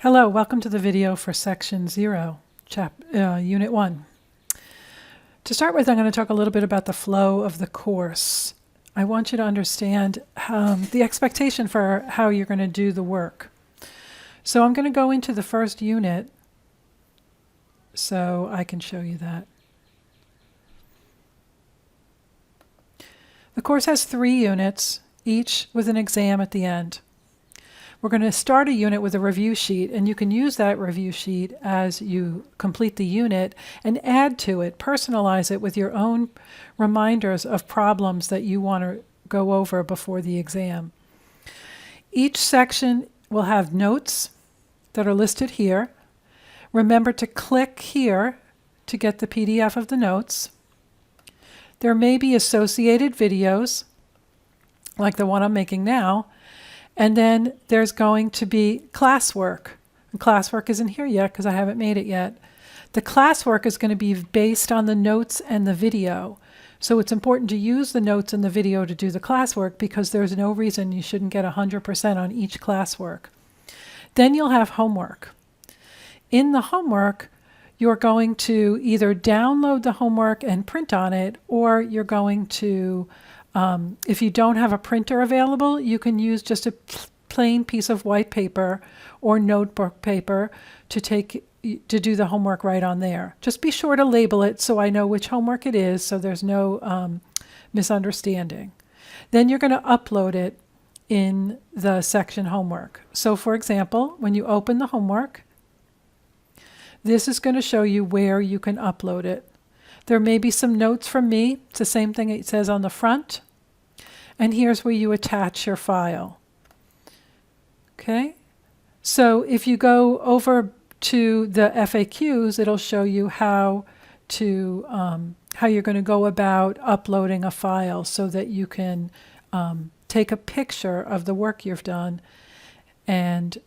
Hello, welcome to the video for Section 0, Unit 1. To start with, I'm going to talk a little bit about the flow of the course. I want you to understand the expectation for how you're going to do the work. So I'm going to go into the first unit so I can show you that. The course has 3 units, each with an exam at the end. We're going to start a unit with a review sheet, and you can use that review sheet as you complete the unit and add to it, personalize it with your own reminders of problems that you want to go over before the exam. Each section will have notes that are listed here. Remember to click here to get the PDF of the notes. There may be associated videos, like the one I'm making now. And then there's going to be classwork. And classwork isn't here yet because I haven't made it yet. The classwork is going to be based on the notes and the video. So it's important to use the notes and the video to do the classwork because there's no reason you shouldn't get 100% on each classwork. Then you'll have homework. In the homework, you're going to either download the homework and print on it, or you're going to if you don't have a printer available, you can use just a plain piece of white paper or notebook paper to do the homework right on there. Just be sure to label it so I know which homework it is, so there's no misunderstanding. Then you're going to upload it in the section homework. So for example, when you open the homework, this is going to show you where you can upload it. There may be some notes from me. It's the same thing it says on the front. And here's where you attach your file. Okay? So if you go over to the FAQs, it'll show you how you're going to go about uploading a file so that you can take a picture of the work you've done and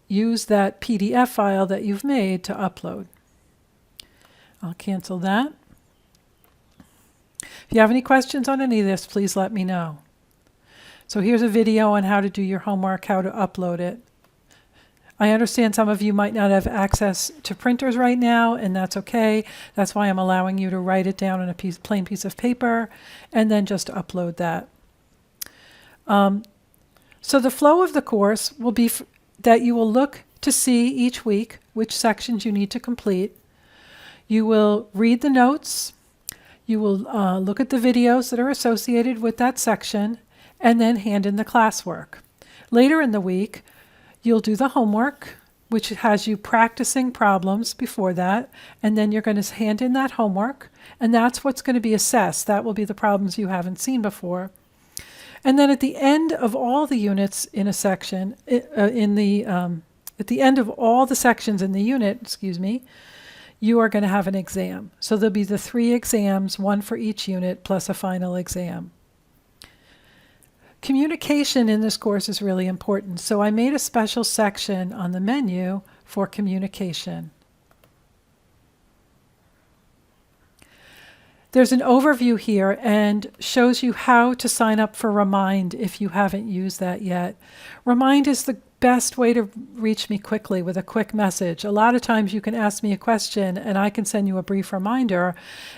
use that PDF file that you've made to upload. I'll cancel that. If you have any questions on any of this, please let me know. So here's a video on how to do your homework, how to upload it. I understand some of you might not have access to printers right now, and that's okay. That's why I'm allowing you to write it down on a plain piece of paper and then just upload that. So the flow of the course will be that you will look to see each week which sections you need to complete. You will read the notes. You will look at the videos that are associated with that section and then hand in the classwork. Later in the week, you'll do the homework, which has you practicing problems before that, and then you're going to hand in that homework, and that's what's going to be assessed. That will be the problems you haven't seen before. And then at the end of all the units in a section, at the end of all the sections in the unit, you are going to have an exam. So there'll be the 3 exams, 1 for each unit, plus a final exam. Communication in this course is really important. So I made a special section on the menu for communication. There's an overview here and shows you how to sign up for Remind if you haven't used that yet. Remind is the best way to reach me quickly with a quick message. A lot of times you can ask me a question and I can send you a brief reminder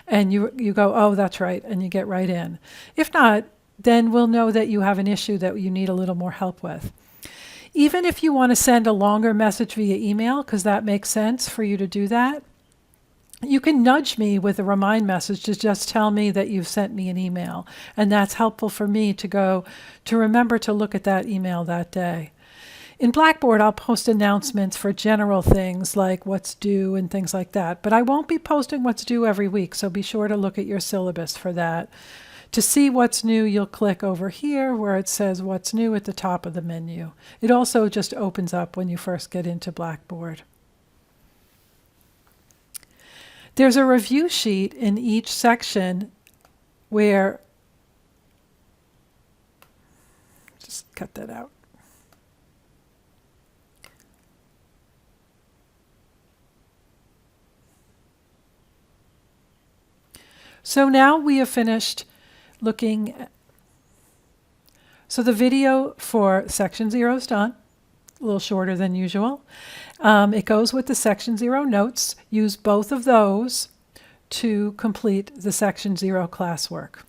and you go, oh, that's right, and you get right in. If not, then we'll know that you have an issue that you need a little more help with. Even if you want to send a longer message via email, because that makes sense for you to do that, you can nudge me with a remind message to just tell me that you've sent me an email. And that's helpful for me to remember to look at that email that day. In Blackboard, I'll post announcements for general things like what's due and things like that. But I won't be posting what's due every week, so be sure to look at your syllabus for that. To see what's new, you'll click over here where it says what's new at the top of the menu. It also just opens up when you first get into Blackboard. There's a review sheet in each section where, just cut that out. So now we have finished looking at, so the video for section 0 is done. a little shorter than usual. It goes with the Section 0 notes. Use both of those to complete the Section 0 classwork.